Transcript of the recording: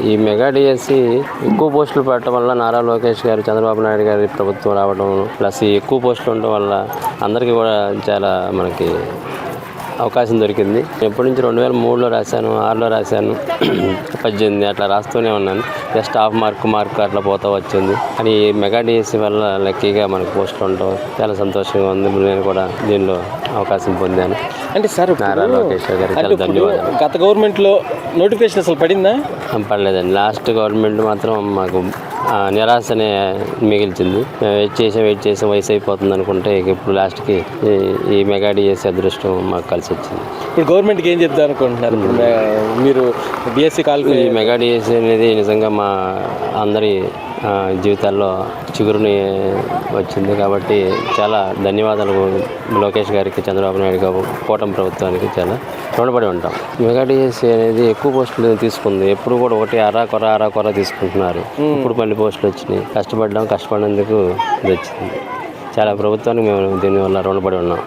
ఈ mega DSC ఎక్కువ పోస్టులు పెట్టడం వల్ల నారా లోకేష్ గారు, చంద్రబాబు నాయుడు గారి ప్రభుత్వం రావడం, ప్లస్ ఈ ఎక్కువ పోస్టులు ఉండడం వల్ల అందరికీ కూడా చాలా మనకి అవకాశం దొరికింది. ఎప్పటి నుంచి 2003లో రాశాను, 6లో రాశాను, 18 అట్లా రాస్తూనే ఉన్నాను. జస్ట్ హాఫ్ మార్క్ అట్లా పోతా వచ్చింది. కానీ ఈ మెగా డిఎస్సి వల్ల లక్కీగా మనకు పోస్టులు ఉండటం చాలా సంతోషంగా ఉంది. నేను కూడా దీనిలో అవకాశం పొందాను. అంటే సార్ నారా లోకేష్ గారికి చాలా ధన్యవాదాలు. గత గవర్నమెంట్లో నోటిఫికేషన్ అసలు పడిందా? పడలేదండి. లాస్ట్ గవర్నమెంట్ మాత్రం మాకు నిరాశనే మిగిల్చింది. వెయిట్ చేసాం వయసు అయిపోతుంది అనుకుంటే ఇప్పుడు లాస్ట్కి ఈ మెగా డిఎస్సి అదృష్టం మాకు కలిసి వచ్చింది. ఇప్పుడు గవర్నమెంట్కి ఏం చెప్తారు అనుకుంటున్నారు? మీరు డిఎస్సి కాల్కి ఈ మెగా డిఎస్సి అనేది నిజంగా మా అందరి జీవితాల్లో చిగురుని వచ్చింది. కాబట్టి చాలా ధన్యవాదాలు లోకేష్ గారికి, చంద్రబాబు నాయుడు గారు, కూటమి ప్రభుత్వానికి చాలా రుణపడి ఉంటాం. మెగా డిఎస్సి అనేది ఎక్కువ పోస్టులు తీసుకుంది. ఎప్పుడు కూడా ఒకటి అరా కొర తీసుకుంటున్నారు. ఇప్పుడు మళ్ళీ పోస్టులు వచ్చినాయి. కష్టపడినందుకు ఇది వచ్చింది. చాలా ప్రభుత్వానికి మేము దీనివల్ల రుణపడి ఉన్నాం.